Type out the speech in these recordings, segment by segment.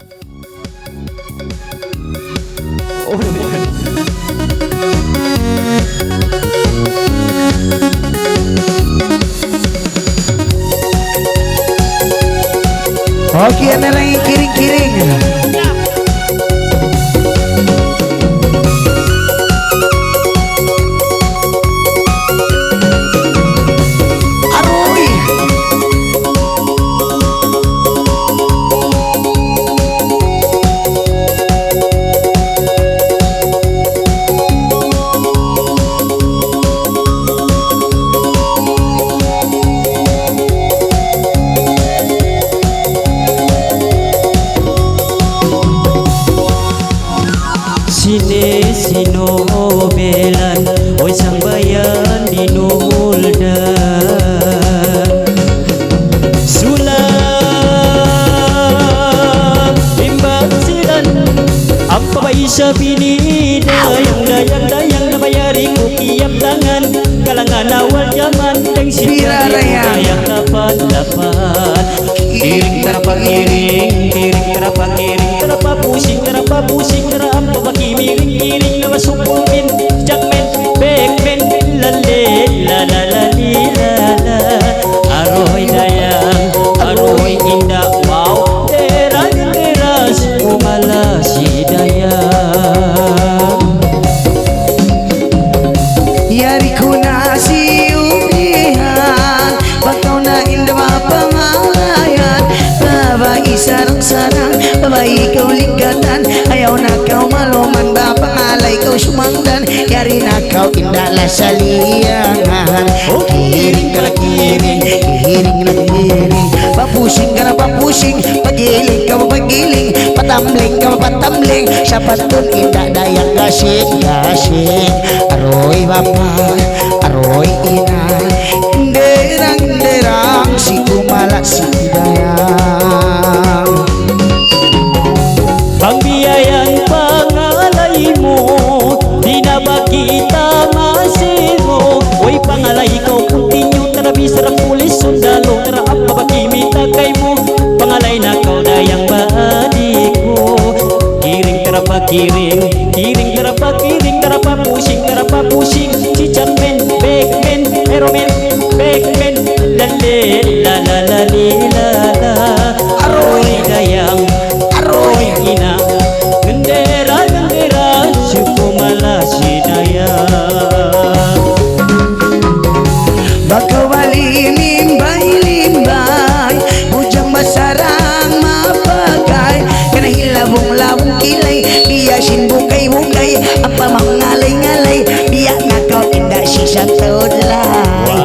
Oh, oke, ada lagi kiring-kiring. Arui. Sini sino belan, oi sang bayan di nuldan. Sulam imbang silan, apa bayi sabini dayang na bayari ko tiap tangan, kalangan awal zaman deng Bira raya. dayang dapat. Kiring terapa kiring, kiring terapa kiring, terapa pusing, terapa bagi miring na masupulin, jakmen, bekmen, lale, lalalali, lala, aroy dayang, aroy indah, wow, deras, kumala si dayang. Yari ko na si ulihan, bakaw na indah mapangalayan. Babae sarang-sarang, babae ikaw ligatan, ayaw na kau maluman, bapangalay kau sumangdan. Yari na kau indah la sa liyangan. Kiring ka na kiring, kiring na kiring, papusing ka na papusing, pagiling ka pagiling, patamling ka patamling, sa patun indah dayang gasing. Aroy bapa, aroy ina, derang si kumala si dayang. Bang biyayang pangalay mo, di na ba kita masiro? Oy pangalay ko, kuntinyo tarabi sarap pulis sundalo, tara apa ba kimita kay mo? Pangalay na kau dayang badi ko. Kiring terapa kiring, kiring terapa kiring, terapa pusing, cican men, bekmen, eromen, bekmen, lale, lalalali, lala, aroy dayang, aroy ina, gendera, suku malasi dayang. Bakaw bali limbay, bujang basarang mapagay, kana hilabong-labong kilay, biyasin bukay-bukay, apa mangalay-ngalay, biyak na kau indah sisa tudlay.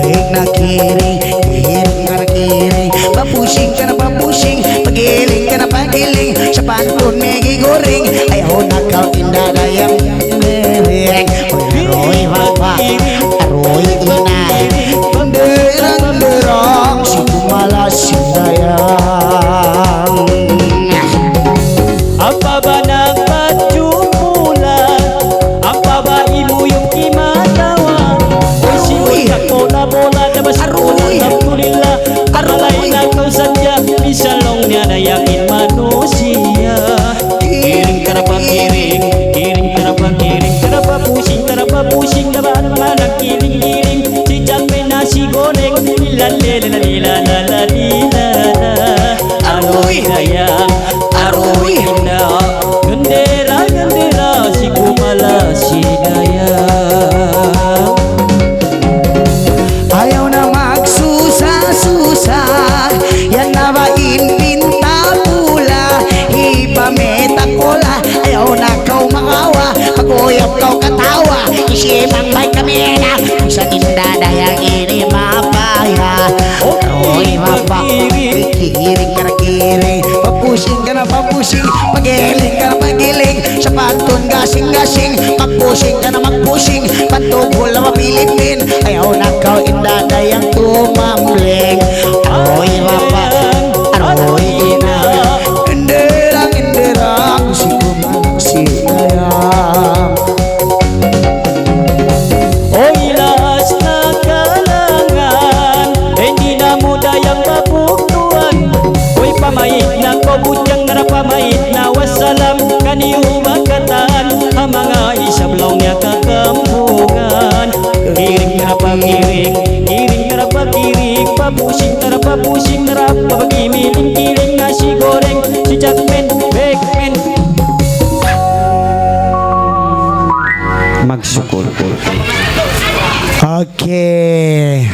Kiring na kiring, kiring ka na kiring, papusing ka na papusing, pagiling ka na pagiling, sa pantun may giguring, ayaw na kau indah dayang dereng. Aroy bapa, aroy ina, derang si kumala si dayang. Apa ba nagpatsyumulan? Apa ba imo yung kimatawa? O siya bola na basunan Alhamdulillah, aralay na kau sadya, isalong niya na yakin manusia. Kiring karapa kiring, kiring karapa kiring, karapa pusing, laban manang kiring, si jangme nasi goreng, lilalala, aroy dayang, aroy indah, gendera, si kumala si dayang. Ayaw na magsusah-susah, yan na ba pinta pula, ipameta kola, ayaw na kau mangawa, pag-uyap kau katawa, isipang may kamera, kung sa tinda dayang ini mapaya. Aroy mapa, kiring ka na kiring, papusing ka na papusing, pagiling ka na pagiling, sa pantun gasing-gasing, magpusing ka na magpusing, pantugol na mapilipin, ayaw na kau indah dayang tumambling. Aroy mapa, aroy ina, genderang si kumang si dayang. Oy laas na kalangan, hindi na mo dayang mabuktuan. Oy pamait na ko budyang narap papusing narap, papagimiling-kiling, nasi goreng, si Jackman, Beckman. Magsukol. Okay.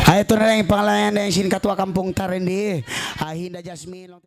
Ito na lang yung pangalan na yung Sinkatwa Kampung Tarendi. Hinda Jasmine.